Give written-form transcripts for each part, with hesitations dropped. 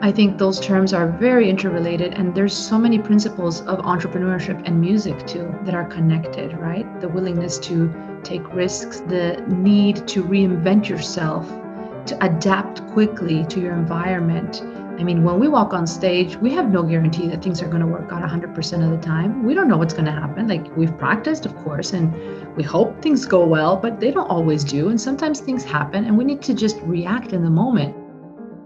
I think those terms are very interrelated, and there's so many principles of entrepreneurship and music too that are connected, right? The willingness to take risks, the need to reinvent yourself, to adapt quickly to your environment. I mean, when we walk on stage, we have no guarantee that things are going to work out 100% of the time. We don't know what's going to happen. Like, we've practiced, of course, and we hope things go well, but they don't always do. And sometimes things happen, and we need to just react in the moment.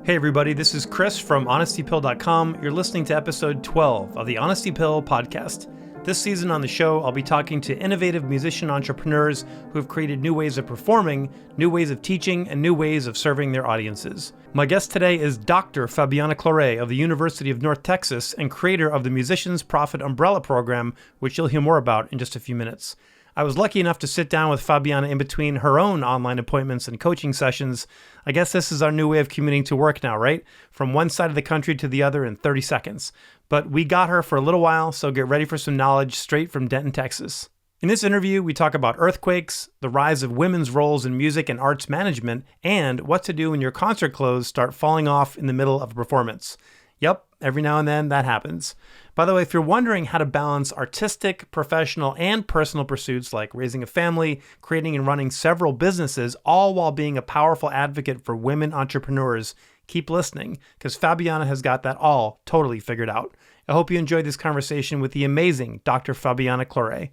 Hey everybody, this is Chris from honestypill.com. You're listening to episode 12 of the Honesty Pill podcast. This season on the show, I'll be talking to innovative musician entrepreneurs who have created new ways of performing, new ways of teaching, and new ways of serving their audiences. My guest today is Dr. Fabiana Claure of the University of North Texas and creator of the Musicians Profit Umbrella Program, which you'll hear more about in just a few minutes. I was lucky enough to sit down with Fabiana in between her own online appointments and coaching sessions. I guess this is our new way of commuting to work now, right? From one side of the country to the other in 30 seconds. But we got her for a little while, so get ready for some knowledge straight from Denton, Texas. In this interview, we talk about earthquakes, the rise of women's roles in music and arts management, and what to do when your concert clothes start falling off in the middle of a performance. Yep, every now and then that happens. By the way, if you're wondering how to balance artistic, professional, and personal pursuits like raising a family, creating and running several businesses, all while being a powerful advocate for women entrepreneurs, keep listening, because Fabiana has got that all totally figured out. I hope you enjoyed this conversation with the amazing Dr. Fabiana Claure.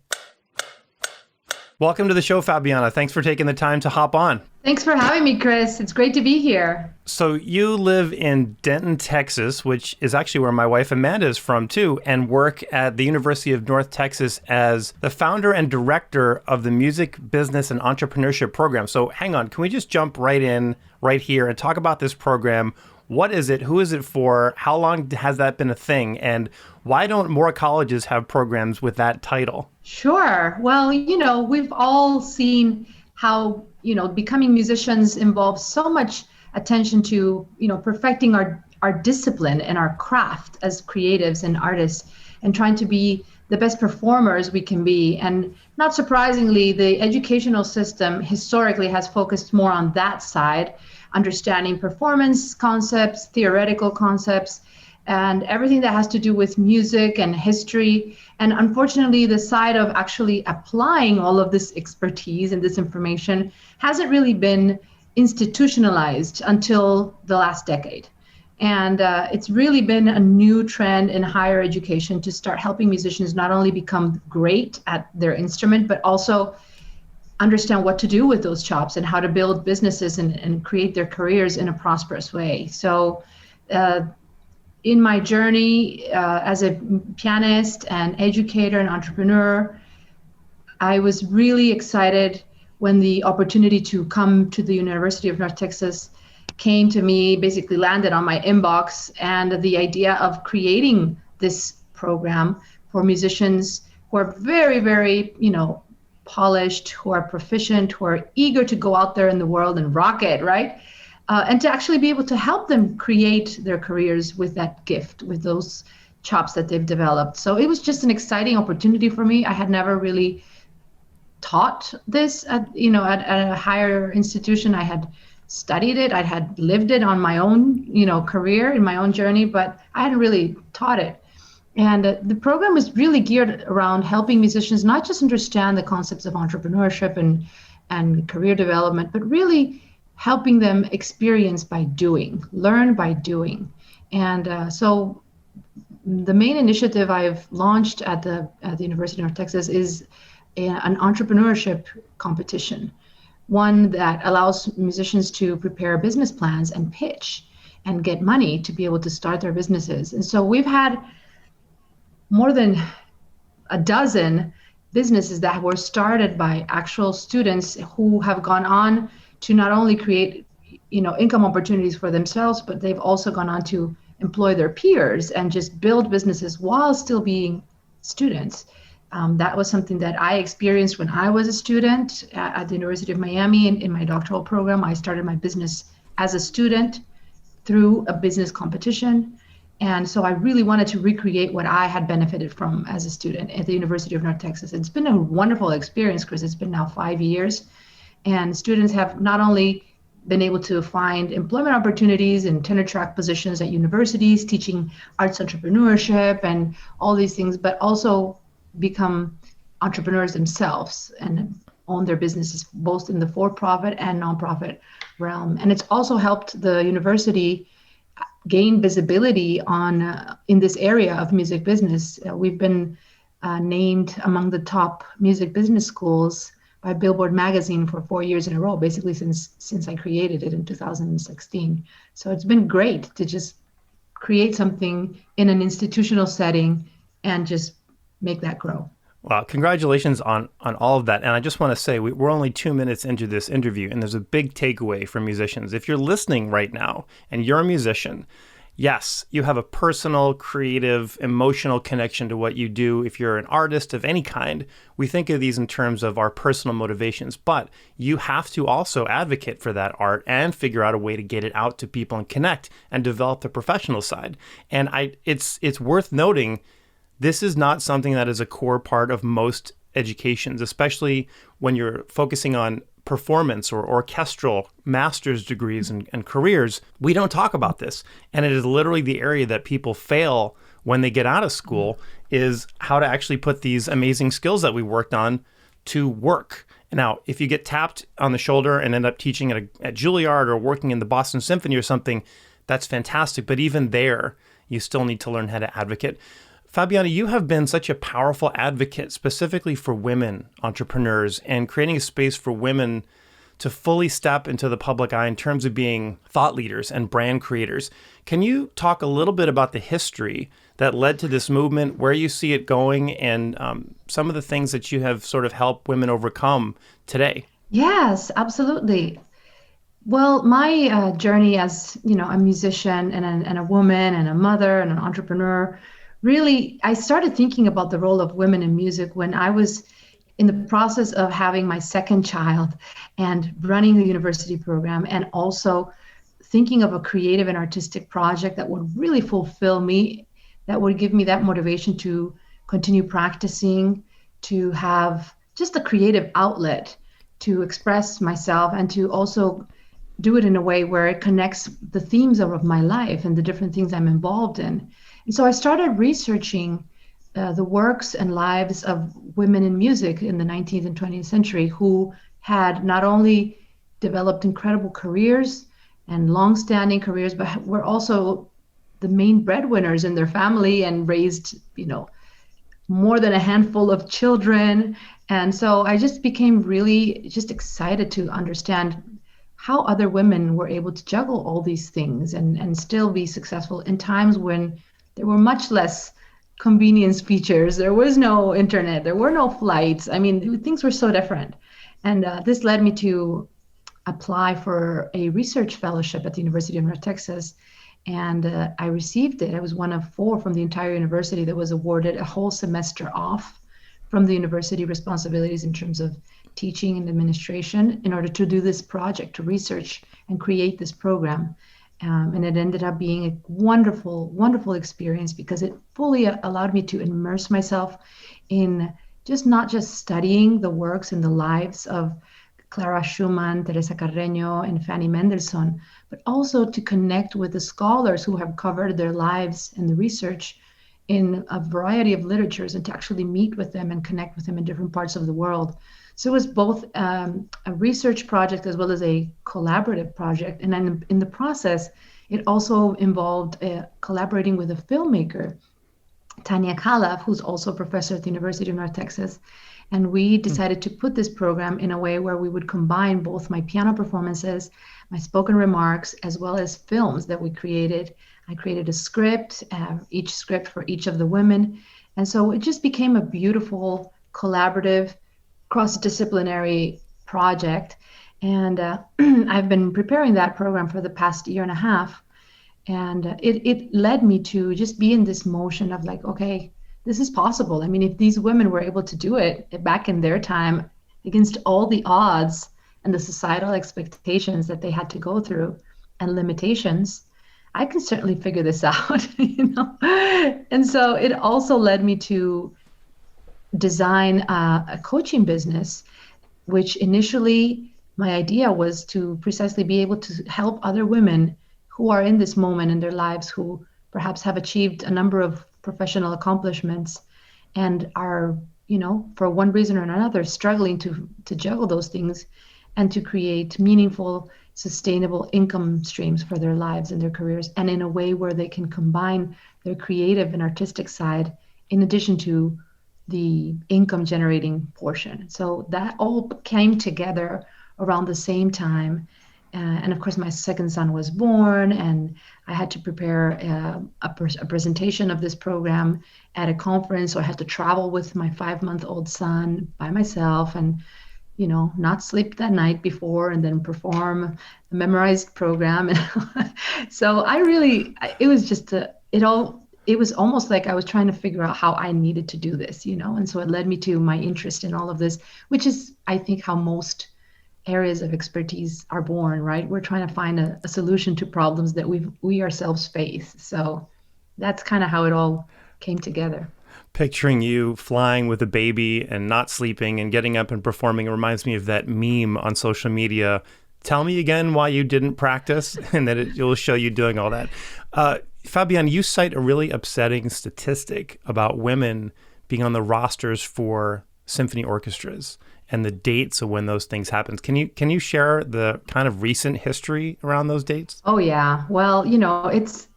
Welcome to the show, Fabiana. Thanks for taking the time to hop on. Thanks for having me, Chris. It's great to be here. So you live in Denton, Texas, which is actually where my wife Amanda is from too, and work at the University of North Texas as the founder and director of the Music, Business and Entrepreneurship program. So hang on, can we just jump right in right here and talk about this program? What is it? Who is it for? How long has that been a thing? And why don't more colleges have programs with that title? Sure. Well, we've all seen how, becoming musicians involves so much attention to, perfecting our discipline and our craft as creatives and artists and trying to be the best performers we can be. And not surprisingly, the educational system historically has focused more on that side, understanding performance concepts, theoretical concepts, and everything that has to do with music and history. And unfortunately, the side of actually applying all of this expertise and this information hasn't really been institutionalized until the last decade. And it's really been a new trend in higher education to start helping musicians not only become great at their instrument, but also understand what to do with those chops and how to build businesses and create their careers in a prosperous way. So in my journey as a pianist and educator and entrepreneur, I was really excited when the opportunity to come to the University of North Texas came to me, basically landed on my inbox, and the idea of creating this program for musicians who are very, very, polished, who are proficient, who are eager to go out there in the world and rock it, right? And to actually be able to help them create their careers with that gift, with those chops that they've developed. So it was just an exciting opportunity for me. I had never really taught this at a higher institution. I had studied it. I had lived it on my own, career, in my own journey, but I hadn't really taught it. And the program is really geared around helping musicians not just understand the concepts of entrepreneurship and career development, but really helping them experience by doing, learn by doing. And so the main initiative I've launched at the University of North Texas is an entrepreneurship competition, one that allows musicians to prepare business plans and pitch and get money to be able to start their businesses. And so we've had more than a dozen businesses that were started by actual students who have gone on to not only create, income opportunities for themselves, but they've also gone on to employ their peers and just build businesses while still being students. That was something that I experienced when I was a student at the University of Miami. In my doctoral program, I started my business as a student through a business competition. And so I really wanted to recreate what I had benefited from as a student at the University of North Texas. It's been a wonderful experience, Chris. It's been now 5 years. And students have not only been able to find employment opportunities in tenure track positions at universities, teaching arts entrepreneurship and all these things, but also become entrepreneurs themselves and own their businesses, both in the for-profit and nonprofit realm. And it's also helped the university gain visibility on in this area of music business. We've been named among the top music business schools by Billboard Magazine for 4 years in a row, basically since I created it in 2016. So it's been great to just create something in an institutional setting and just make that grow. Well, congratulations on all of that. And I just want to say, we're only 2 minutes into this interview, and there's a big takeaway for musicians. If you're listening right now and you're a musician, yes, you have a personal, creative, emotional connection to what you do. If you're an artist of any kind, we think of these in terms of our personal motivations, but you have to also advocate for that art and figure out a way to get it out to people and connect and develop the professional side. And it's worth noting, this is not something that is a core part of most educations, especially when you're focusing on performance or orchestral master's degrees and careers. We don't talk about this. And it is literally the area that people fail when they get out of school, is how to actually put these amazing skills that we worked on to work. Now, if you get tapped on the shoulder and end up teaching at Juilliard or working in the Boston Symphony or something, that's fantastic. But even there, you still need to learn how to advocate. Fabiana, you have been such a powerful advocate specifically for women entrepreneurs and creating a space for women to fully step into the public eye in terms of being thought leaders and brand creators. Can you talk a little bit about the history that led to this movement, where you see it going, and some of the things that you have sort of helped women overcome today? Yes, absolutely. Well, my journey as, a musician and a woman and a mother and an entrepreneur, really, I started thinking about the role of women in music when I was in the process of having my second child and running the university program, and also thinking of a creative and artistic project that would really fulfill me, that would give me that motivation to continue practicing, to have just a creative outlet to express myself, and to also do it in a way where it connects the themes of my life and the different things I'm involved in. And so I started researching the works and lives of women in music in the 19th and 20th century who had not only developed incredible careers and long-standing careers, but were also the main breadwinners in their family and raised, more than a handful of children. And so I just became really just excited to understand how other women were able to juggle all these things and still be successful in times when there were much less convenience features. There was no internet. There were no flights. I mean, things were so different. And this led me to apply for a research fellowship at the University of North Texas. And I received it. I was one of 4 from the entire university that was awarded a whole semester off from the university responsibilities in terms of teaching and administration in order to do this project, to research and create this program. And it ended up being a wonderful, wonderful experience because it fully allowed me to immerse myself in not just studying the works and the lives of Clara Schumann, Teresa Carreño, and Fanny Mendelssohn, but also to connect with the scholars who have covered their lives and the research in a variety of literatures, and to actually meet with them and connect with them in different parts of the world. So it was both a research project as well as a collaborative project. And then in the process, it also involved collaborating with a filmmaker, Tanya Khalaf, who's also a professor at the University of North Texas. And we decided to put this program in a way where we would combine both my piano performances, my spoken remarks, as well as films that we created. I created a script, each script for each of the women. And so it just became a beautiful, collaborative, cross-disciplinary project. And I've been preparing that program for the past year and a half. And it led me to just be in this motion of like, okay, this is possible. I mean, if these women were able to do it back in their time against all the odds and the societal expectations that they had to go through and limitations, I can certainly figure this out, And so it also led me to design a coaching business, which initially my idea was to precisely be able to help other women who are in this moment in their lives, who perhaps have achieved a number of professional accomplishments and are, for one reason or another, struggling to juggle those things and to create meaningful, sustainable income streams for their lives and their careers, and in a way where they can combine their creative and artistic side in addition to the income generating portion. So that all came together around the same time. And of course, my second son was born, and I had to prepare a presentation of this program at a conference. So I had to travel with my 5-month-old son by myself and, not sleep that night before and then perform a memorized program. So it was just, it was almost like I was trying to figure out how I needed to do this, and so it led me to my interest in all of this, which is, I think, how most areas of expertise are born, right? We're trying to find a solution to problems that we ourselves face. So that's kind of how it all came together. Picturing you flying with a baby and not sleeping and getting up and performing reminds me of that meme on social media. Tell me again why you didn't practice, and that it will show you doing all that. Fabiana, you cite a really upsetting statistic about women being on the rosters for symphony orchestras and the dates of when those things happen. Can you share the kind of recent history around those dates? Oh yeah. Well, it's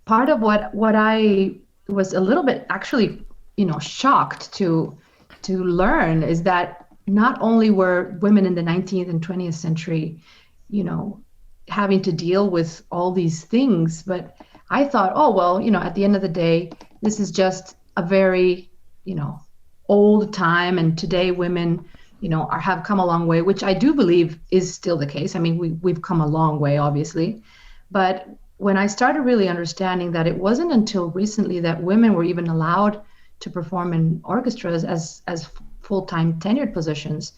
part of what I was a little bit actually, shocked to learn is that not only were women in the 19th and 20th century, having to deal with all these things, but I thought, oh, well, at the end of the day, this is just a very, old time, and today women, have come a long way, which I do believe is still the case. I mean, we've come a long way, obviously, but when I started really understanding that it wasn't until recently that women were even allowed to perform in orchestras as full-time tenured positions,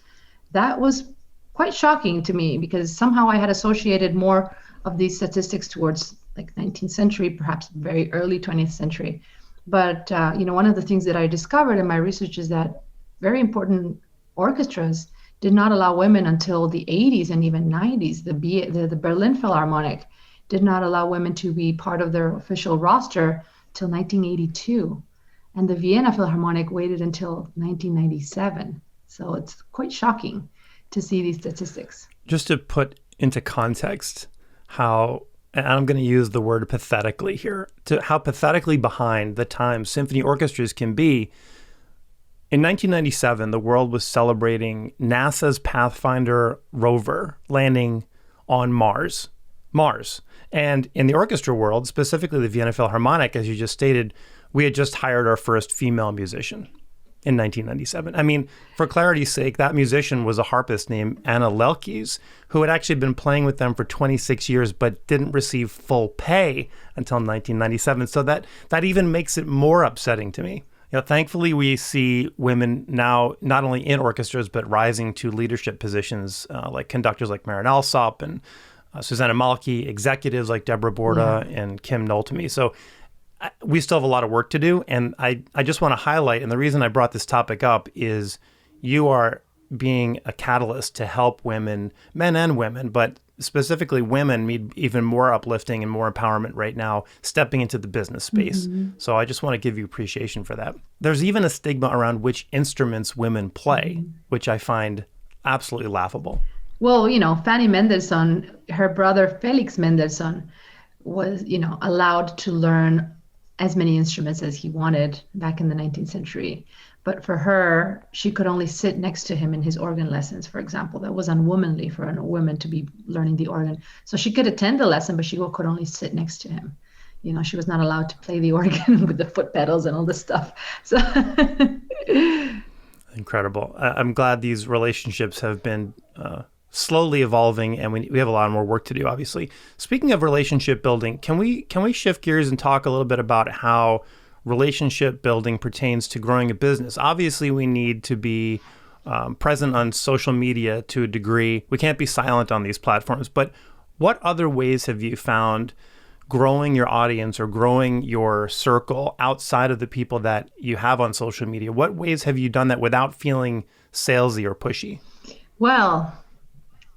that was quite shocking to me, because somehow I had associated more of these statistics towards like 19th century, perhaps very early 20th century. But, one of the things that I discovered in my research is that very important orchestras did not allow women until the 80s and even 90s. The Berlin Philharmonic did not allow women to be part of their official roster till 1982. And the Vienna Philharmonic waited until 1997. So it's quite shocking to see these statistics. Just to put into context how, and I'm going to use the word pathetically here, to how pathetically behind the times symphony orchestras can be. In 1997, the world was celebrating NASA's Pathfinder rover landing on Mars. And in the orchestra world, specifically the Vienna Philharmonic, as you just stated, we had just hired our first female musician in 1997. I mean, for clarity's sake, that musician was a harpist named Anna Lelkes, who had actually been playing with them for 26 years, but didn't receive full pay until 1997. So that even makes it more upsetting to me. Thankfully, we see women now not only in orchestras, but rising to leadership positions, like conductors like Marin Alsop and Susanna Malki, executives like Deborah Borda and Kim Noltemy. So we still have a lot of work to do. And I just want to highlight, and the reason I brought this topic up is you are being a catalyst to help women, men and women, but specifically women need even more uplifting and more empowerment right now, stepping into the business space. Mm-hmm. So I just want to give you appreciation for that. There's even a stigma around which instruments women play, which I find absolutely laughable. Well, Fanny Mendelssohn, her brother Felix Mendelssohn was, allowed to learn as many instruments as he wanted back in the 19th century. But for her, she could only sit next to him in his organ lessons, for example. That was unwomanly for a woman to be learning the organ. So she could attend the lesson, but she could only sit next to him. She was not allowed to play the organ with the foot pedals and all this stuff. So incredible. I'm glad these relationships have been slowly evolving, and we have a lot more work to do, obviously. Speaking of relationship building, can we shift gears and talk a little bit about how relationship building pertains to growing a business? Obviously, we need to be present on social media to a degree. We can't be silent on these platforms, but what other ways have you found growing your audience or growing your circle outside of the people that you have on social media? What ways have you done that without feeling salesy or pushy? Well,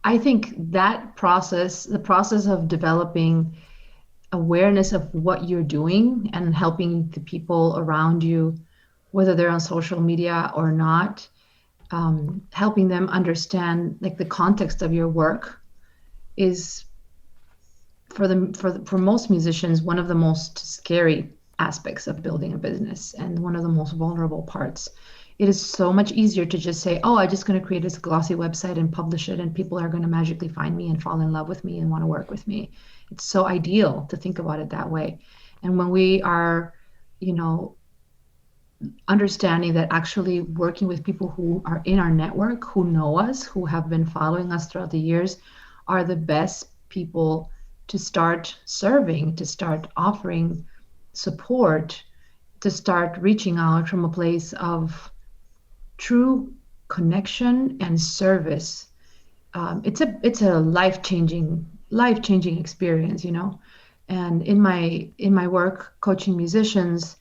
I think that process, the process of developing awareness of what you're doing and helping the people around you, whether they're on social media or not, helping them understand like the context of your work is for most musicians one of the most scary aspects of building a business and one of the most vulnerable parts. It is so much easier to just say, oh, I'm just going to create this glossy website and publish it, and people are going to magically find me and fall in love with me and want to work with me. It's so ideal to think about it that way. And when we are, you know, understanding that actually working with people who are in our network, who know us, who have been following us throughout the years, are the best people to start serving, to start offering support, to start reaching out from a place of true connection and service. It's a life changing experience, you know. And in my work coaching musicians,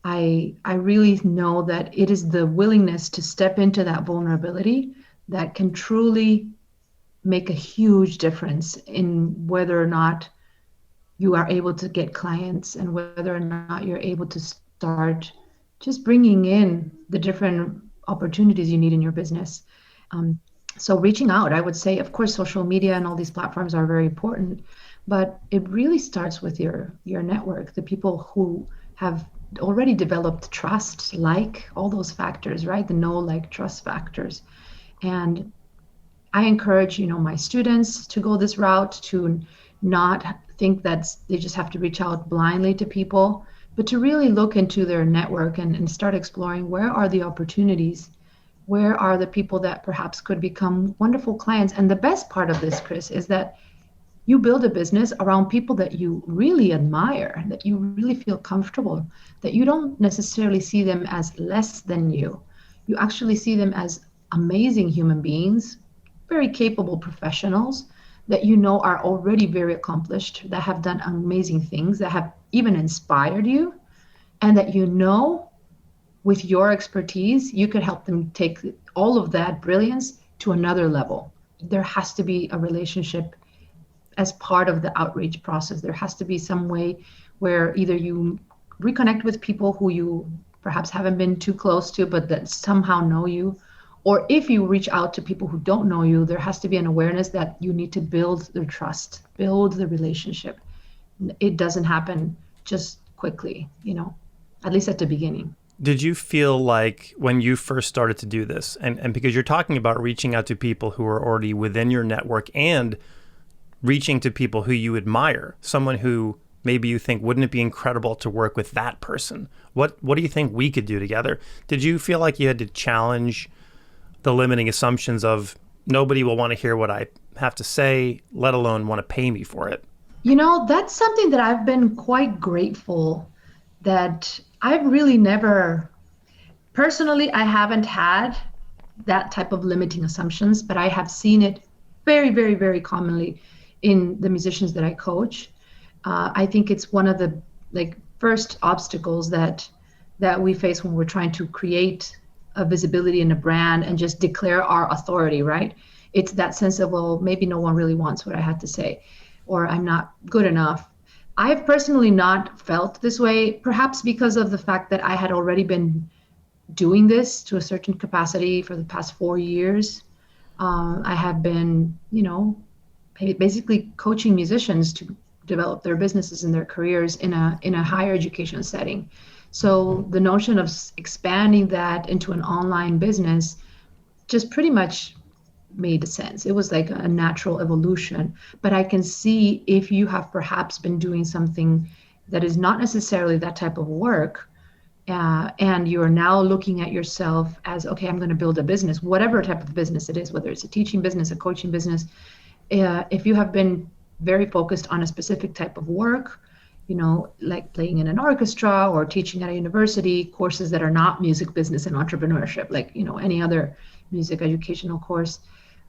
I really know that it is the willingness to step into that vulnerability that can truly make a huge difference in whether or not you are able to get clients and whether or not you're able to start just bringing in the different opportunities you need in your business. So reaching out, I would say, of course, social media and all these platforms are very important, but it really starts with your network, the people who have already developed trust, like all those factors, right? The know, like, trust factors. And I encourage, you know, my students to go this route, to not think that they just have to reach out blindly to people, but to really look into their network and start exploring where are the opportunities, where are the people that perhaps could become wonderful clients. And the best part of this, Chris, is that you build a business around people that you really admire, that you really feel comfortable, that you don't necessarily see them as less than you. You actually see them as amazing human beings, very capable professionals that you know are already very accomplished, that have done amazing things, that have even inspired you, and that you know with your expertise, you could help them take all of that brilliance to another level. There has to be a relationship as part of the outreach process. There has to be some way where either you reconnect with people who you perhaps haven't been too close to, but that somehow know you. Or if you reach out to people who don't know you, there has to be an awareness that you need to build their trust, build the relationship. It doesn't happen just quickly, you know, at least at the beginning. Did you feel like when you first started to do this, and because you're talking about reaching out to people who are already within your network and reaching to people who you admire, someone who maybe you think, wouldn't it be incredible to work with that person? What do you think we could do together? Did you feel like you had to challenge the limiting assumptions of nobody will want to hear what I have to say, let alone want to pay me for it? You know, that's something that I've been quite grateful that I've really never, personally, I haven't had that type of limiting assumptions, but I have seen it very, very, very commonly in the musicians that I coach. I think it's one of the first obstacles that we face when we're trying to create a visibility in a brand and just declare our authority, right? It's that sense of, well, maybe no one really wants what I had to say, or I'm not good enough. I've personally not felt this way, perhaps because of the fact that I had already been doing this to a certain capacity for the past 4 years. I have been, you know, basically coaching musicians to develop their businesses and their careers in a higher education setting. So the notion of expanding that into an online business just pretty much made sense. It was like a natural evolution. But I can see if you have perhaps been doing something that is not necessarily that type of work, and you're now looking at yourself as, okay, I'm going to build a business, whatever type of business it is, whether it's a teaching business, a coaching business. If you have been very focused on a specific type of work, you know, like playing in an orchestra or teaching at a university, courses that are not music, business, and entrepreneurship, like, you know, any other music educational course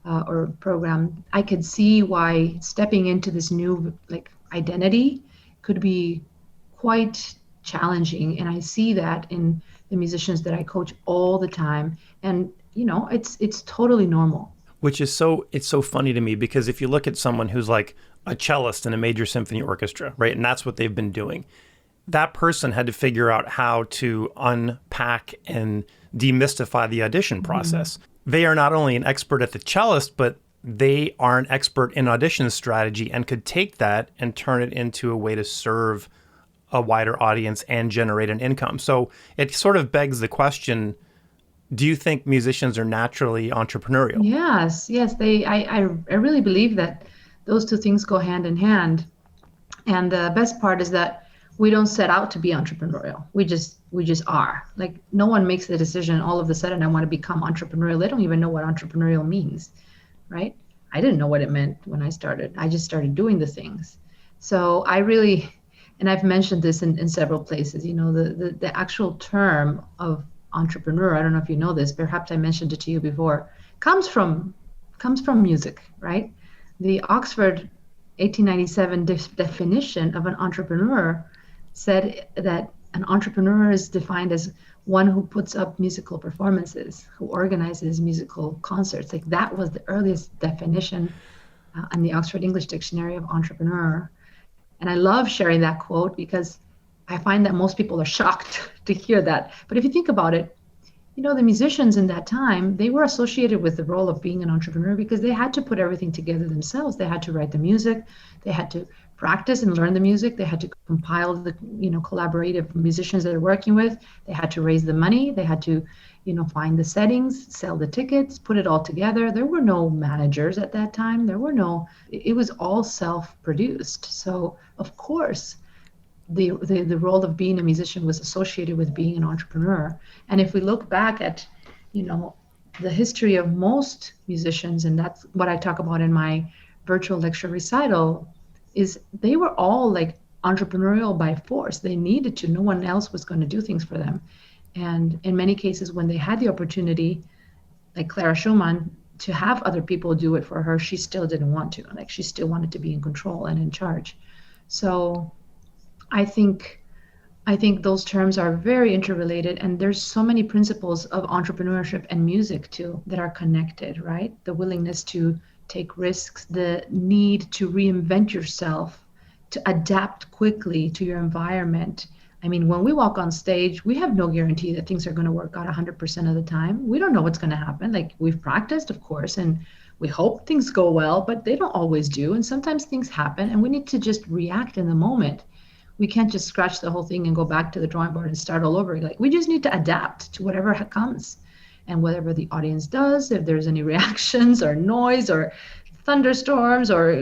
or program, I could see why stepping into this new identity could be quite challenging. And I see that in the musicians that I coach all the time. And, you know, it's totally normal. Which is it's so funny to me, because if you look at someone who's like a cellist in a major symphony orchestra, right? And that's what they've been doing. That person had to figure out how to unpack and demystify the audition process. They are not only an expert at the cellist, but they are an expert in audition strategy and could take that and turn it into a way to serve a wider audience and generate an income. So it sort of begs the question, do you think musicians are naturally entrepreneurial? Yes. I really believe that those two things go hand in hand. And the best part is that we don't set out to be entrepreneurial. We just are. Like, no one makes the decision all of a sudden, I want to become entrepreneurial. They don't even know what entrepreneurial means, right? I didn't know what it meant when I started. I just started doing the things. So I really, and I've mentioned this in several places, the actual term of entrepreneur, I don't know if you know this, perhaps I mentioned it to you before, comes from music, right? The Oxford 1897 definition of an entrepreneur said that an entrepreneur is defined as one who puts up musical performances, who organizes musical concerts. Like, that was the earliest definition in the Oxford English Dictionary of entrepreneur. And I love sharing that quote because I find that most people are shocked to hear that. But if you think about it, the musicians in that time, they were associated with the role of being an entrepreneur because they had to put everything together themselves. They had to write the music. They had to practice and learn the music. They had to compile the, collaborative musicians that they're working with. They had to raise the money. They had to, find the settings, sell the tickets, put it all together. There were no managers at that time. It was all self-produced. So, of course, the role of being a musician was associated with being an entrepreneur. And if we look back at, the history of most musicians, and that's what I talk about in my virtual lecture recital, is they were all like entrepreneurial by force. They needed to. No one else was going to do things for them. And in many cases, when they had the opportunity, like Clara Schumann, to have other people do it for her, she still didn't want to. Like, she still wanted to be in control and in charge. So I think those terms are very interrelated, and there's so many principles of entrepreneurship and music too that are connected, right? The willingness to take risks, the need to reinvent yourself, to adapt quickly to your environment. I mean, when we walk on stage, we have no guarantee that things are going to work out 100% of the time. We don't know what's going to happen. Like, we've practiced, of course, and we hope things go well, but they don't always do. And sometimes things happen, and we need to just react in the moment. We can't just scratch the whole thing and go back to the drawing board and start all over. Like, we just need to adapt to whatever comes, and whatever the audience does, if there's any reactions or noise or thunderstorms or,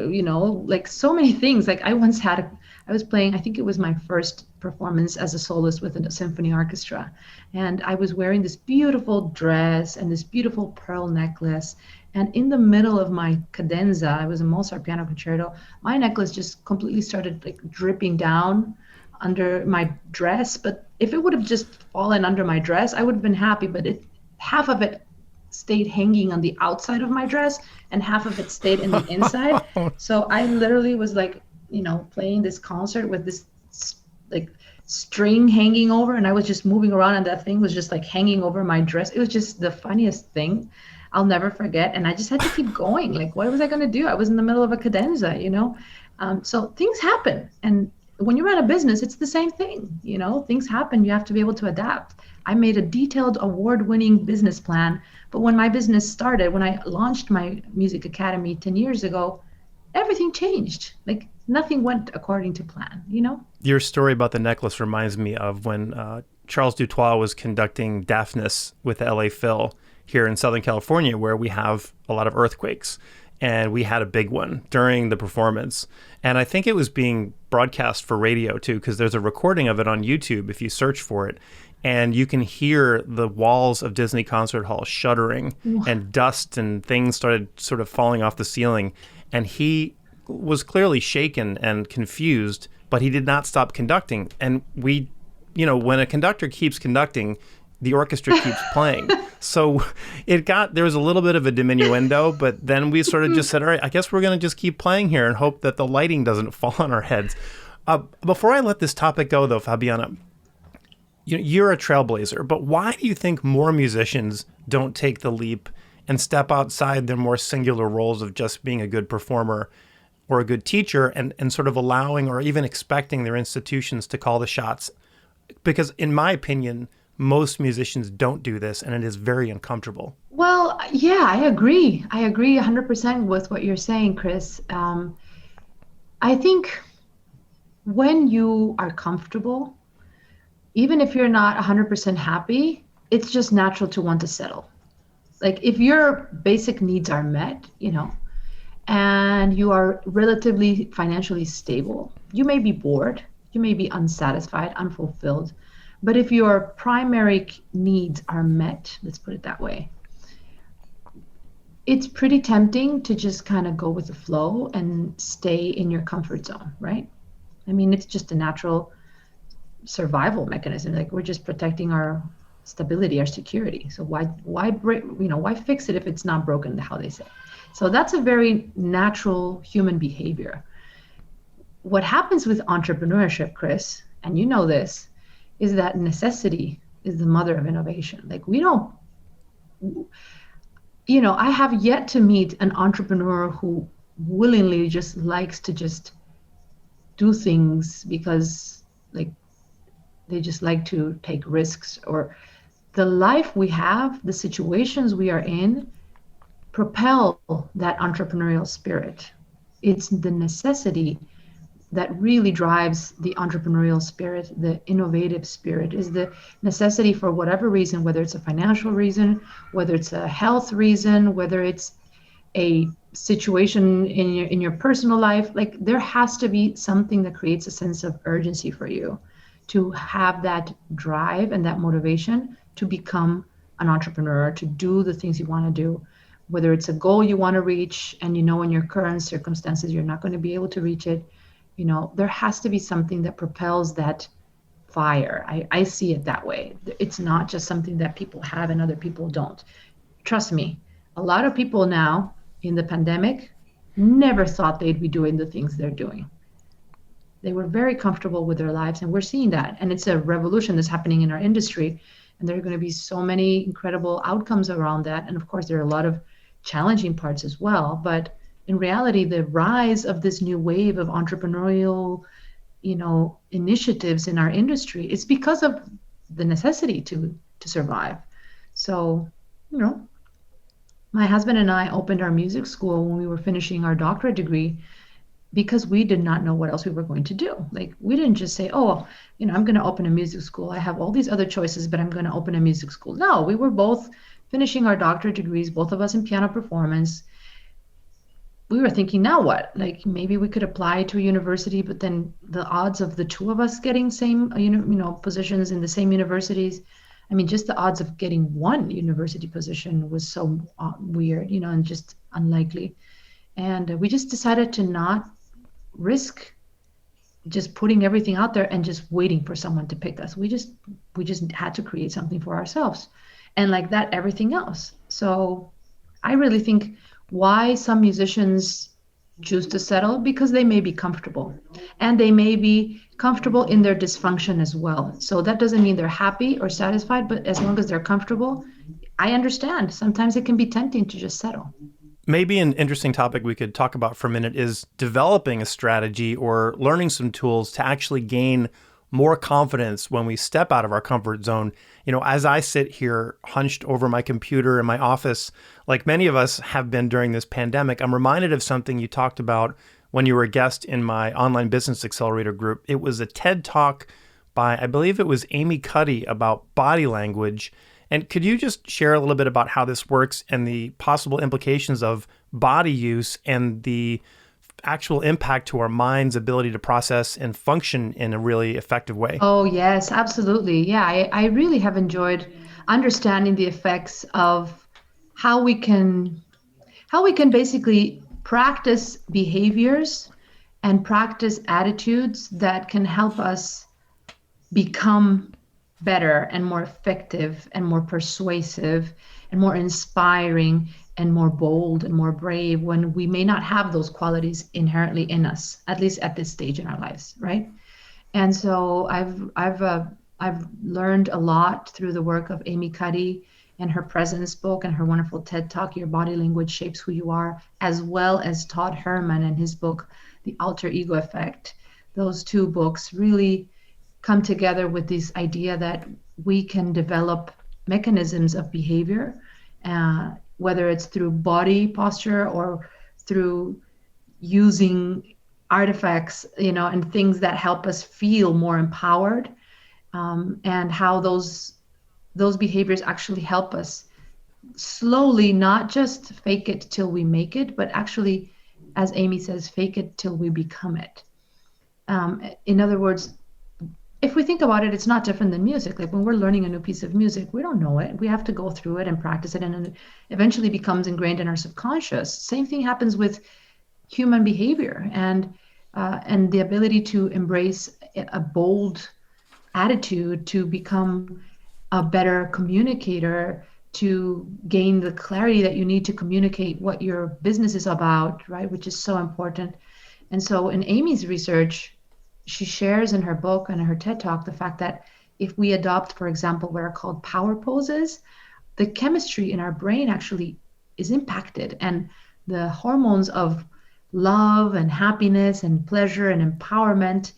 like so many things. Like, I was playing, I think it was my first performance as a soloist with a symphony orchestra. And I was wearing this beautiful dress and this beautiful pearl necklace. And in the middle of my cadenza, it was a Mozart piano concerto, my necklace just completely started like dripping down under my dress. But if it would have just fallen under my dress, I would have been happy. But half of it stayed hanging on the outside of my dress and half of it stayed in the inside. So I literally was like, playing this concert with this like string hanging over, and I was just moving around, and that thing was just like hanging over my dress. It was just the funniest thing. I'll never forget. And I just had to keep going. Like, what was I going to do? I was in the middle of a cadenza, So things happen. And when you run a business, it's the same thing. Things happen. You have to be able to adapt. I made a detailed award-winning business plan. But when my business started, when I launched my music academy 10 years ago, everything changed. Like, nothing went according to plan, Your story about the necklace reminds me of when Charles Dutoit was conducting Daphnis with the LA Phil here in Southern California, where we have a lot of earthquakes. And we had a big one during the performance. And I think it was being broadcast for radio too, because there's a recording of it on YouTube if you search for it. And you can hear the walls of Disney Concert Hall shuddering, and dust and things started sort of falling off the ceiling. And he was clearly shaken and confused, but he did not stop conducting. And we, when a conductor keeps conducting, the orchestra keeps playing. So there was a little bit of a diminuendo, but then we sort of just said, all right, I guess we're going to just keep playing here and hope that the lighting doesn't fall on our heads. Before I let this topic go, though, Fabiana, you're a trailblazer, but why do you think more musicians don't take the leap and step outside their more singular roles of just being a good performer or a good teacher, and sort of allowing or even expecting their institutions to call the shots. Because in my opinion, most musicians don't do this, and it is very uncomfortable. Well, yeah, I agree. I agree 100% with what you're saying, Chris. I think when you are comfortable, even if you're not 100% happy, it's just natural to want to settle. Like if your basic needs are met, and you are relatively financially stable, you may be bored, you may be unsatisfied, unfulfilled. But if your primary needs are met, let's put it that way, it's pretty tempting to just kind of go with the flow and stay in your comfort zone, right? I mean, it's just a natural survival mechanism. Like we're just protecting our stability, our security. So why break, why fix it if it's not broken, how they say. So that's a very natural human behavior. What happens with entrepreneurship, Chris, and you know this, is that necessity is the mother of innovation. Like I have yet to meet an entrepreneur who willingly just likes to just do things because like they just like to take risks, or the life we have, the situations we are in propel that entrepreneurial spirit. It's the necessity that really drives the entrepreneurial spirit, the innovative spirit, is the necessity for whatever reason, whether it's a financial reason, whether it's a health reason, whether it's a situation in your personal life. Like there has to be something that creates a sense of urgency for you to have that drive and that motivation to become an entrepreneur, to do the things you want to do, whether it's a goal you want to reach and in your current circumstances you're not going to be able to reach it. There has to be something that propels that fire. I see it that way. It's not just something that people have and other people don't. Trust me, a lot of people now in the pandemic never thought they'd be doing the things they're doing. They were very comfortable with their lives, and we're seeing that. And it's a revolution that's happening in our industry. And there are going to be so many incredible outcomes around that. And of course, there are a lot of challenging parts as well. But in reality, the rise of this new wave of entrepreneurial, initiatives in our industry is because of the necessity to survive. So, my husband and I opened our music school when we were finishing our doctorate degree because we did not know what else we were going to do. Like we didn't just say, I'm going to open a music school. I have all these other choices, but I'm going to open a music school. No, we were both finishing our doctorate degrees, both of us in piano performance. We were thinking, now what? Like maybe we could apply to a university, but then the odds of the two of us getting same, positions in the same universities, I mean, just the odds of getting one university position was so weird, and just unlikely. And we just decided to not risk just putting everything out there and just waiting for someone to pick us. We just had to create something for ourselves, and like that, everything else. So I really think why some musicians choose to settle, because they may be comfortable, and they may be comfortable in their dysfunction as well. So that doesn't mean they're happy or satisfied, but as long as they're comfortable, I understand. Sometimes it can be tempting to just settle. Maybe an interesting topic we could talk about for a minute is developing a strategy or learning some tools to actually gain more confidence when we step out of our comfort zone. As I sit here hunched over my computer in my office, like many of us have been during this pandemic, I'm reminded of something you talked about when you were a guest in my online business accelerator group. It was a TED talk by, I believe it was Amy Cuddy, about body language. And could you just share a little bit about how this works and the possible implications of body use and the actual impact to our mind's ability to process and function in a really effective way? Oh, yes, absolutely. Yeah, I really have enjoyed understanding the effects of how we can basically practice behaviors and practice attitudes that can help us become better and more effective and more persuasive and more inspiring and more bold and more brave when we may not have those qualities inherently in us, at least at this stage in our lives, right? And so I've learned a lot through the work of Amy Cuddy and her Presence book and her wonderful TED Talk, Your Body Language Shapes Who You Are, as well as Todd Herman and his book, The Alter Ego Effect. Those two books really come together with this idea that we can develop mechanisms of behavior, whether it's through body posture or through using artifacts, and things that help us feel more empowered, and how those behaviors actually help us slowly, not just fake it till we make it, but actually, as Amy says, fake it till we become it. In other words, if we think about it, it's not different than music. Like when we're learning a new piece of music, we don't know it. We have to go through it and practice it, and it eventually becomes ingrained in our subconscious. Same thing happens with human behavior and the ability to embrace a bold attitude, to become a better communicator, to gain the clarity that you need to communicate what your business is about, right? Which is so important. And so in Amy's research, she shares in her book and her TED Talk the fact that if we adopt, for example, what are called power poses, the chemistry in our brain actually is impacted, and the hormones of love and happiness and pleasure and empowerment,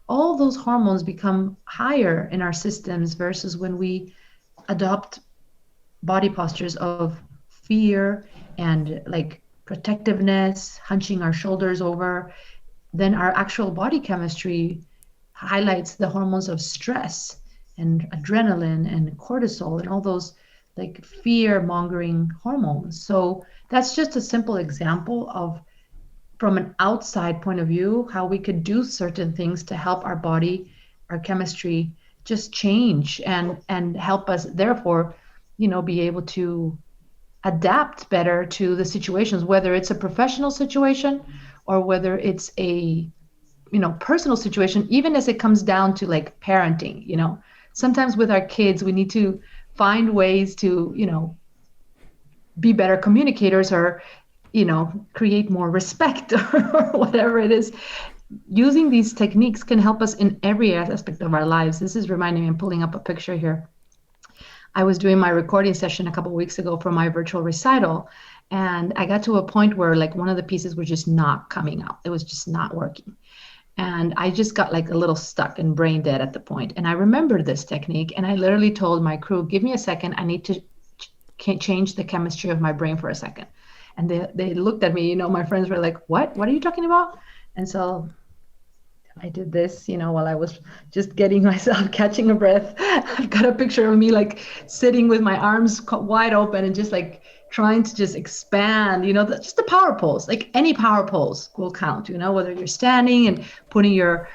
all those hormones become higher in our systems versus when we adopt body postures of fear and like protectiveness, hunching our shoulders over. Then our actual body chemistry highlights the hormones of stress and adrenaline and cortisol and all those like fear-mongering hormones. So that's just a simple example of, from an outside point of view, how we could do certain things to help our body, our chemistry just change and help us therefore, be able to adapt better to the situations, whether it's a professional situation or whether it's a, personal situation, even as it comes down to like parenting, sometimes with our kids, we need to find ways to, be better communicators or, create more respect or whatever it is. Using these techniques can help us in every aspect of our lives. This is reminding me, I'm pulling up a picture here. I was doing my recording session a couple of weeks ago for my virtual recital, and I got to a point where like one of the pieces was just not coming out. It was just not working. And I just got like a little stuck and brain dead at the point. And I remembered this technique, and I literally told my crew, give me a second. I need to change the chemistry of my brain for a second. And they looked at me, my friends were like, what are you talking about? And so I did this, while I was just getting myself, catching a breath. I've got a picture of me like sitting with my arms wide open and just like trying to just expand, just the power pose, like any power pose will count, whether you're standing and putting your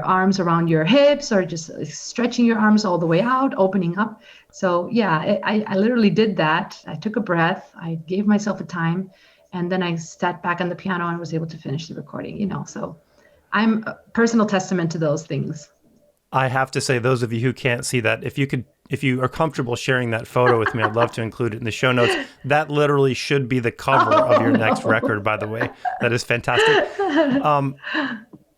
arms around your hips or just stretching your arms all the way out, opening up. So yeah, I literally did that. I took a breath, I gave myself a time, and then I sat back on the piano and was able to finish the recording, so I'm a personal testament to those things. I have to say, those of you who can't see that, if you are comfortable sharing that photo with me, I'd love to include it in the show notes. That literally should be the cover of your next record, by the way. That is fantastic.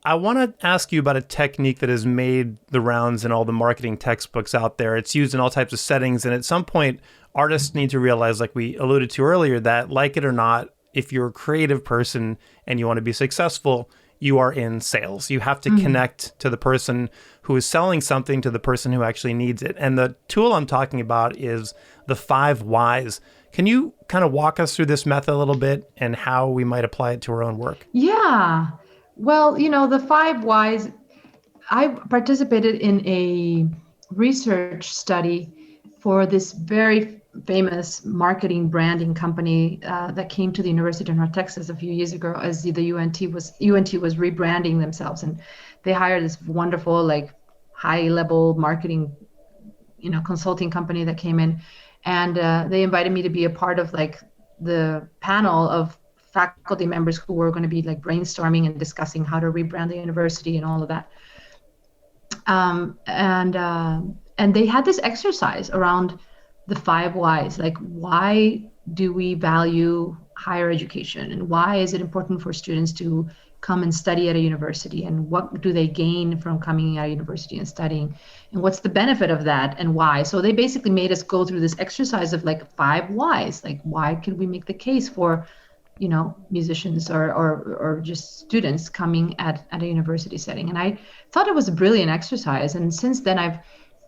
I want to ask you about a technique that has made the rounds in all the marketing textbooks out there. It's used in all types of settings. And at some point, artists need to realize, like we alluded to earlier, that like it or not, if you're a creative person and you want to be successful, you are in sales. You have to connect to the person who is selling something to the person who actually needs it. And the tool I'm talking about is the 5 whys. Can you kind of walk us through this method a little bit and how we might apply it to our own work? Yeah. Well, the 5 whys, I participated in a research study for this very famous marketing branding company that came to the University of North Texas a few years ago as the UNT was rebranding themselves, and they hired this wonderful like high level marketing consulting company that came in, and they invited me to be a part of like the panel of faculty members who were going to be like brainstorming and discussing how to rebrand the university and all of that. And they had this exercise around the 5 whys, like why do we value higher education and why is it important for students to come and study at a university, and what do they gain from coming out of university and studying, and what's the benefit of that and why. So they basically made us go through this exercise of like 5 whys, like why could we make the case for musicians or just students coming at a university setting. And I thought it was a brilliant exercise, and since then I've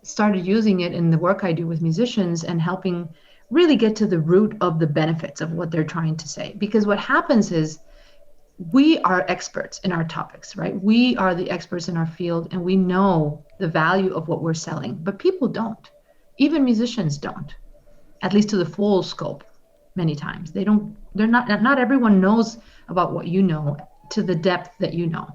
started using it in the work I do with musicians and helping really get to the root of the benefits of what they're trying to say. Because what happens is we are experts in our topics, right? We are the experts in our field, and we know the value of what we're selling, but people don't. Even musicians don't, at least to the full scope. Many times not everyone knows about what you know to the depth that you know,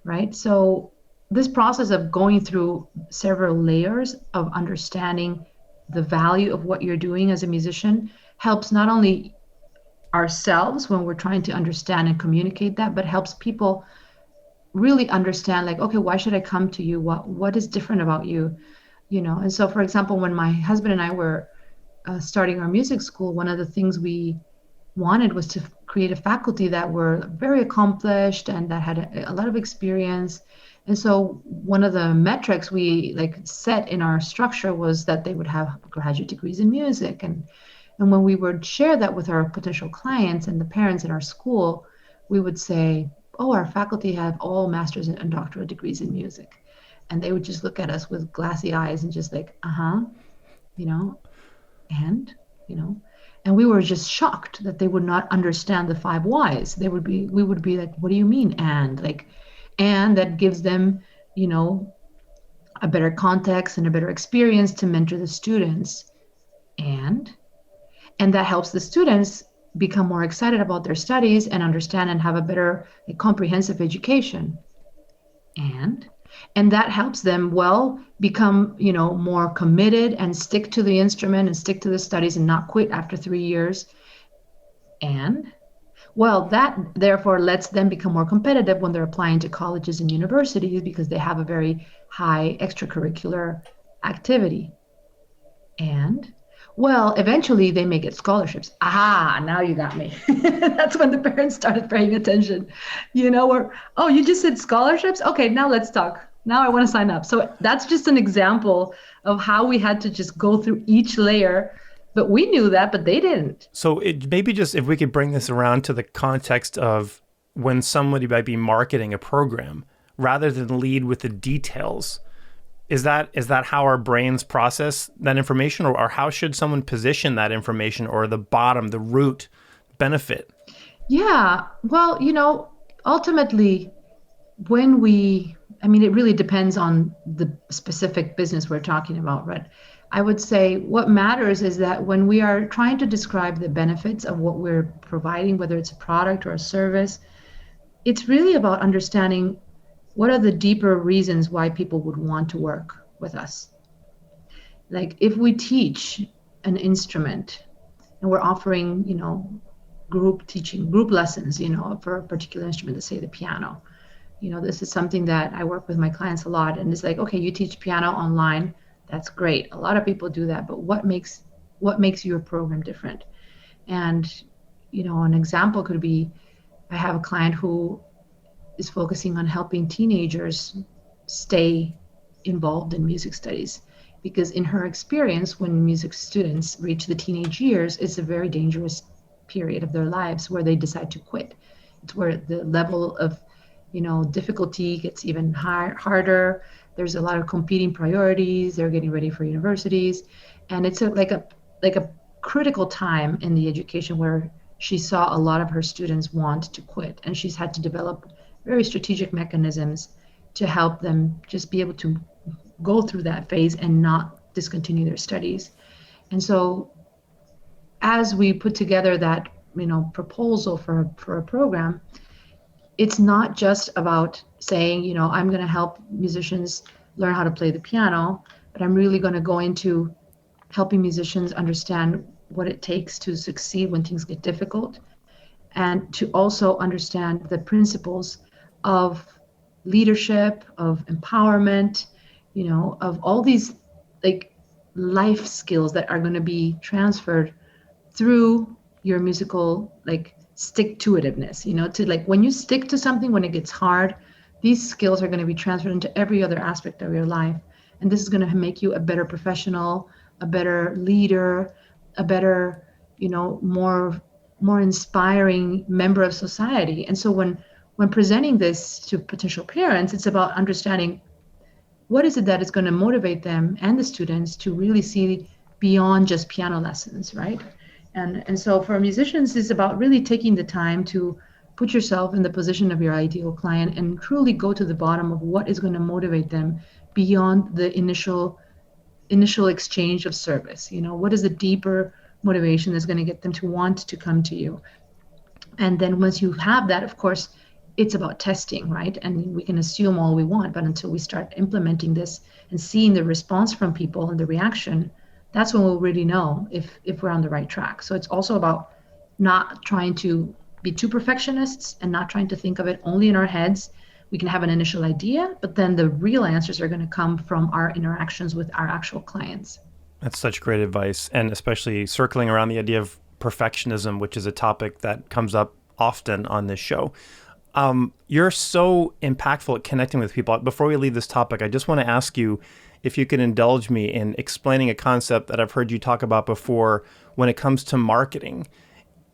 right? So this process of going through several layers of understanding the value of what you're doing as a musician helps not only ourselves when we're trying to understand and communicate that, but helps people really understand, like, okay, why should I come to you? What is different about you? And so, for example, when my husband and I were starting our music school, one of the things we wanted was to create a faculty that were very accomplished and that had a lot of experience. And so one of the metrics we set in our structure was that they would have graduate degrees in music. And when we would share that with our potential clients and the parents in our school, we would say, oh, our faculty have all master's and doctoral degrees in music. And they would just look at us with glassy eyes and just like, and we were just shocked that they would not understand the 5 whys. We would be like, what do you mean? And that gives them, a better context and a better experience to mentor the students. And that helps the students become more excited about their studies and understand and have a better comprehensive education. And that helps them become, more committed and stick to the instrument and stick to the studies and not quit after 3 years. And that therefore lets them become more competitive when they're applying to colleges and universities, because they have a very high extracurricular activity. And eventually they may get scholarships. Aha, now you got me. That's when the parents started paying attention, or, oh, you just said scholarships? Okay, now let's talk. Now I want to sign up. So that's just an example of how we had to just go through each layer. But we knew that, but they didn't. So maybe just if we could bring this around to the context of when somebody might be marketing a program, rather than lead with the details. Is that how our brains process that information, or how should someone position that information, or the bottom, the root benefit? Yeah, ultimately, it really depends on the specific business we're talking about, right? I would say what matters is that when we are trying to describe the benefits of what we're providing, whether it's a product or a service, it's really about understanding what are the deeper reasons why people would want to work with us. Like if we teach an instrument and we're offering, group teaching, group lessons, for a particular instrument, let's say the piano. This is something that I work with my clients a lot. And it's like, okay, you teach piano online. That's great. A lot of people do that. But what makes your program different? And, an example could be, I have a client who is focusing on helping teenagers stay involved in music studies, because in her experience, when music students reach the teenage years, it's a very dangerous period of their lives where they decide to quit. It's where the level of difficulty gets even harder. There's a lot of competing priorities. They're getting ready for universities, and it's like a critical time in the education where she saw a lot of her students want to quit, and she's had to develop very strategic mechanisms to help them just be able to go through that phase and not discontinue their studies. And so as we put together that proposal for a program, it's not just about saying, I'm going to help musicians learn how to play the piano, but I'm really going to go into helping musicians understand what it takes to succeed when things get difficult, and to also understand the principles of leadership, of empowerment, of all these life skills that are going to be transferred through your musical stick-to-itiveness, to like when you stick to something, when it gets hard, these skills are going to be transferred into every other aspect of your life. And this is going to make you a better professional, a better leader, a better, more inspiring member of society. And so when presenting this to potential parents, it's about understanding what is it that is going to motivate them and the students to really see beyond just piano lessons, right? And so for musicians, it's about really taking the time to put yourself in the position of your ideal client and truly go to the bottom of what is going to motivate them beyond the initial exchange of service. What is the deeper motivation that's going to get them to want to come to you? And then once you have that, of course, it's about testing, right? And we can assume all we want, but until we start implementing this and seeing the response from people and the reaction, that's when we'll really know if we're on the right track. So it's also about not trying to be too perfectionists and not trying to think of it only in our heads. We can have an initial idea, but then the real answers are going to come from our interactions with our actual clients. That's such great advice, and especially circling around the idea of perfectionism, which is a topic that comes up often on this show. You're so impactful at connecting with people. Before we leave this topic, I just want to ask you if you could indulge me in explaining a concept that I've heard you talk about before when it comes to marketing.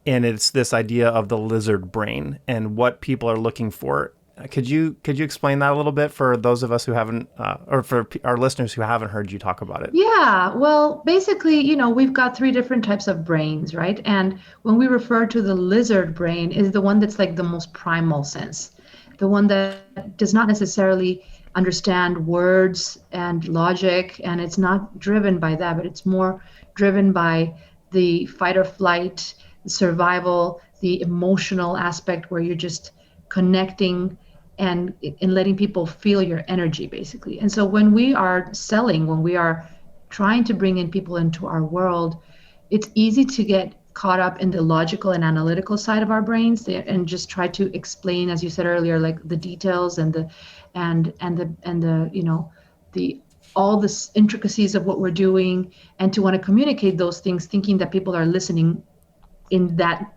And it's this idea of the lizard brain and what people are looking for. Could you explain that a little bit for those of us who haven't, or for our listeners who haven't heard you talk about it? Yeah, well, basically, we've got 3 different types of brains, right? And when we refer to the lizard brain, is the one that's like the most primal sense, the one that does not necessarily understand words and logic, and it's not driven by that, but it's more driven by the fight or flight, the survival, the emotional aspect where you're just connecting and letting people feel your energy, basically. And so when we are selling, when we are trying to bring in people into our world, it's easy to get caught up in the logical and analytical side of our brains and just try to explain, as you said earlier, like the details and the all the intricacies of what we're doing, and to want to communicate those things, thinking that people are listening in that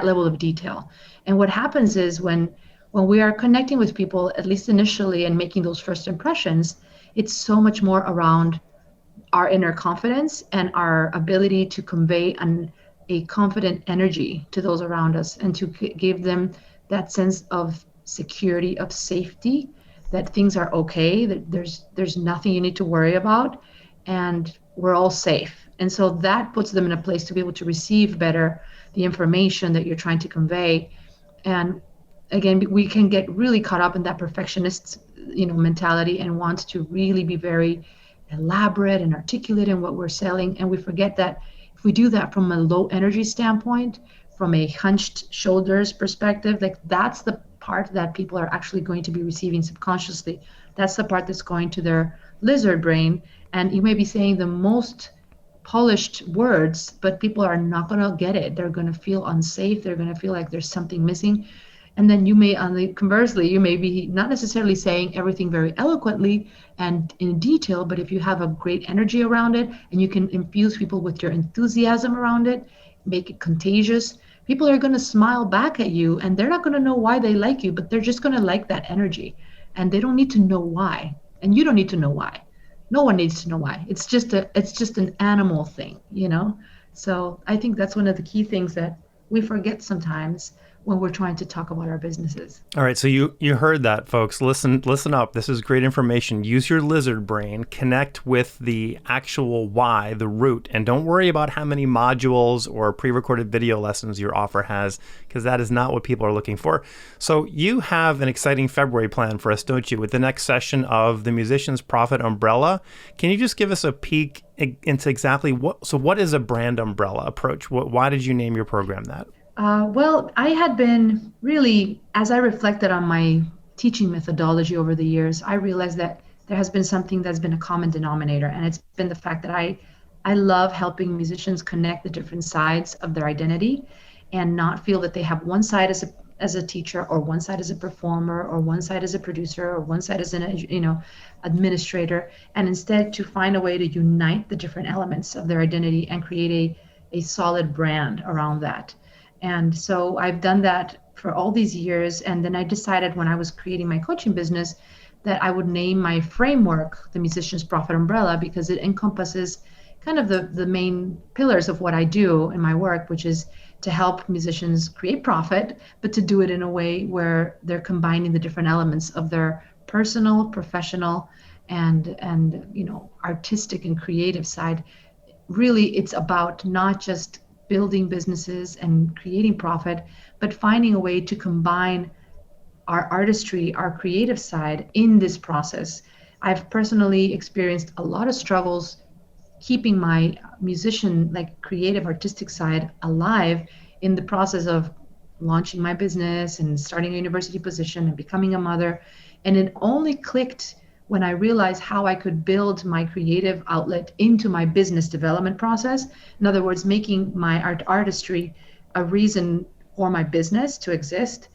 level of detail. And what happens is when we are connecting with people, at least initially, and making those first impressions, it's so much more around our inner confidence and our ability to convey a confident energy to those around us, and to give them that sense of security, of safety, that things are okay, that there's nothing you need to worry about, and we're all safe. And so that puts them in a place to be able to receive better the information that you're trying to convey. And again, we can get really caught up in that perfectionist, mentality, and want to really be very elaborate and articulate in what we're selling. And we forget that if we do that from a low energy standpoint, from a hunched shoulders perspective, like that's the part that people are actually going to be receiving subconsciously. That's the part that's going to their lizard brain. And you may be saying the most polished words, but people are not going to get it. They're going to feel unsafe. They're going to feel like there's something missing. And then conversely, you may be not necessarily saying everything very eloquently and in detail, but if you have a great energy around it and you can infuse people with your enthusiasm around it, make it contagious, people are going to smile back at you, and they're not going to know why they like you, but they're just going to like that energy. And they don't need to know why. And you don't need to know why. No one needs to know why. It's just an animal thing, So I think that's one of the key things that we forget sometimes when we're trying to talk about our businesses. All right, so you heard that, folks. Listen up. This is great information. Use your lizard brain, connect with the actual why, the root, and don't worry about how many modules or pre-recorded video lessons your offer has, because that is not what people are looking for. So you have an exciting February plan for us, don't you, with the next session of the Musician's Profit Umbrella. Can you just give us a peek into exactly what is a brand umbrella approach? Why did you name your program that? Well, I had been really, as I reflected on my teaching methodology over the years, I realized that there has been something that's been a common denominator, and it's been the fact that I love helping musicians connect the different sides of their identity and not feel that they have one side as a teacher, or one side as a performer, or one side as a producer, or one side as an administrator, and instead to find a way to unite the different elements of their identity and create a solid brand around that. And so I've done that for all these years. And then I decided when I was creating my coaching business that I would name my framework the Musician's Profit Umbrella, because it encompasses kind of the main pillars of what I do in my work, which is to help musicians create profit, but to do it in a way where they're combining the different elements of their personal, professional, and artistic and creative side. Really, it's about not just building businesses and creating profit, but finding a way to combine our artistry, our creative side in this process. I've personally experienced a lot of struggles keeping my musician, like creative artistic side alive in the process of launching my business and starting a university position and becoming a mother. And it only clicked when I realized how I could build my creative outlet into my business development process. In other words, making my artistry a reason for my business to exist.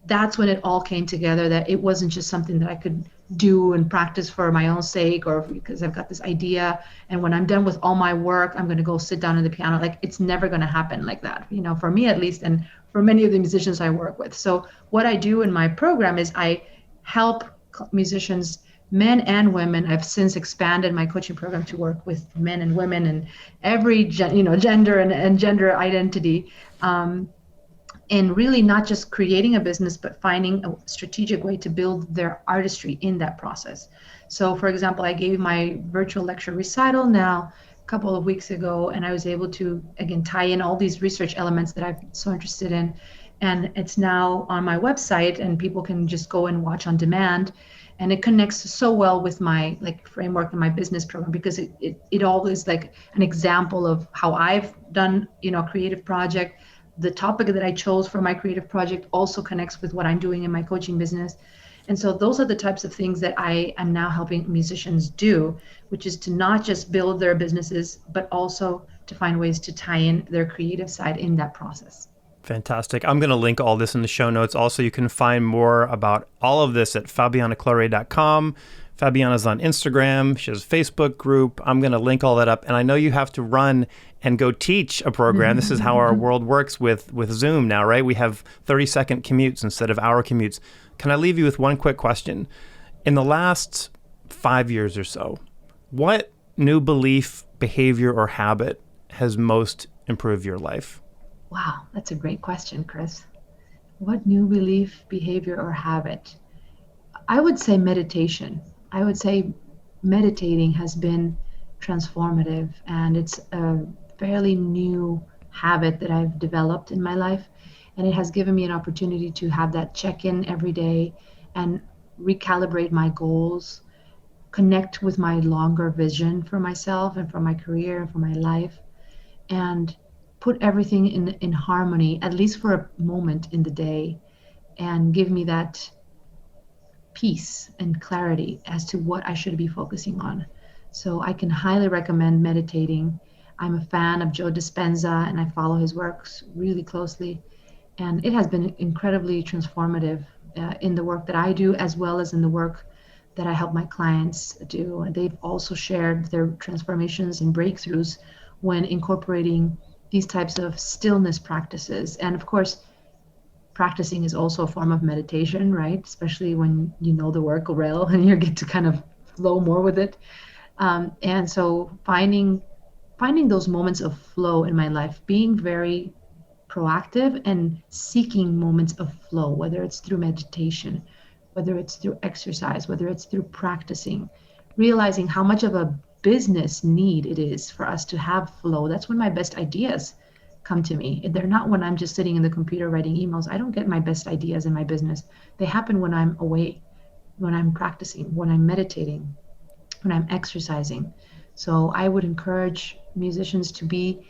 That's when it all came together, that it wasn't just something that I could do and practice for my own sake or because I've got this idea. And when I'm done with all my work, I'm going to go sit down at the piano. Like, it's never going to happen like that, for me at least, and for many of the musicians I work with. So what I do in my program is I help musicians, men and women. I've since expanded my coaching program to work with men and women and every gender and gender identity. And really not just creating a business, but finding a strategic way to build their artistry in that process. So for example, I gave my virtual lecture recital now a couple of weeks ago, and I was able to, again, tie in all these research elements that I'm so interested in. And it's now on my website, and people can just go and watch on demand. And it connects so well with my framework and my business program, because it all is like an example of how I've done, a creative project. The topic that I chose for my creative project also connects with what I'm doing in my coaching business. And so those are the types of things that I am now helping musicians do, which is to not just build their businesses, but also to find ways to tie in their creative side in that process. Fantastic. I'm going to link all this in the show notes. Also, you can find more about all of this at fabianaclaure.com. Fabiana's on Instagram. She has a Facebook group. I'm going to link all that up. And I know you have to run and go teach a program. This is how our world works with Zoom now, right? We have 30-second commutes instead of hour commutes. Can I leave you with one quick question? In the last 5 years or so, what new belief, behavior, or habit has most improved your life? Wow, that's a great question, Chris. What new belief, behavior, or habit? I would say meditation. I would say meditating has been transformative, and it's a fairly new habit that I've developed in my life. And it has given me an opportunity to have that check-in every day and recalibrate my goals, connect with my longer vision for myself and for my career and for my life, and put everything in harmony, at least for a moment in the day, and give me that peace and clarity as to what I should be focusing on. So I can highly recommend meditating. I'm a fan of Joe Dispenza, and I follow his works really closely. And it has been incredibly transformative in the work that I do, as well as in the work that I help my clients do. And they've also shared their transformations and breakthroughs when incorporating these types of stillness practices. And of course, practicing is also a form of meditation, right? Especially when you know the work well and you get to kind of flow more with it. And so finding those moments of flow in my life, being very proactive and seeking moments of flow, whether it's through meditation, whether it's through exercise, whether it's through practicing, realizing how much of a business need it is for us to have flow. That's when my best ideas come to me. They're not when I'm just sitting in the computer writing emails. I don't get my best ideas in my business. They happen when I'm away, when I'm practicing, when I'm meditating, when I'm exercising. So I would encourage musicians to be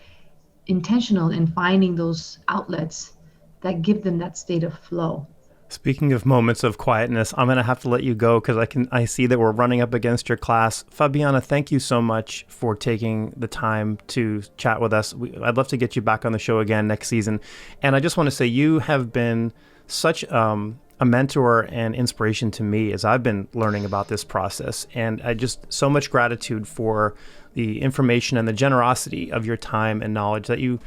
intentional in finding those outlets that give them that state of flow. Speaking of moments of quietness, I'm going to have to let you go because I see that we're running up against your class. Fabiana, thank you so much for taking the time to chat with us. I'd love to get you back on the show again next season. And I just want to say you have been such a a mentor and inspiration to me as I've been learning about this process. And I just so much gratitude for the information and the generosity of your time and knowledge that you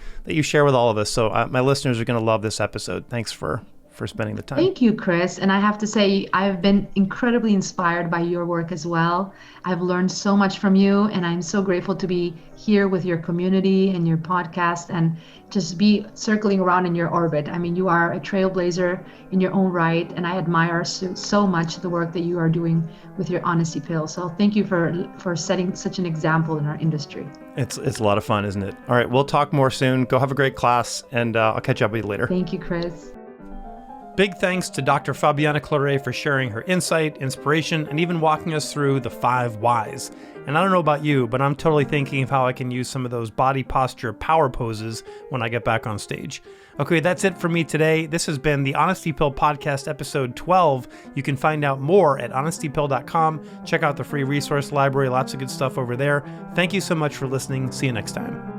share with all of us. So my listeners are going to love this episode. Thanks for spending the time. Thank you, Chris. And I have to say, I've been incredibly inspired by your work as well. I've learned so much from you, and I'm so grateful to be here with your community and your podcast and just be circling around in your orbit. I mean, you are a trailblazer in your own right, and I admire so much the work that you are doing with your Honesty Pill. So thank you for setting such an example in our industry. It's a lot of fun, isn't it? All right, we'll talk more soon. Go have a great class, and I'll catch up with you later. Thank you, Chris. Big thanks to Dr. Fabiana Claure for sharing her insight, inspiration, and even walking us through the 5 whys. And I don't know about you, but I'm totally thinking of how I can use some of those body posture power poses when I get back on stage. Okay, that's it for me today. This has been the Honesty Pill Podcast, episode 12. You can find out more at honestypill.com. Check out the free resource library, lots of good stuff over there. Thank you so much for listening. See you next time.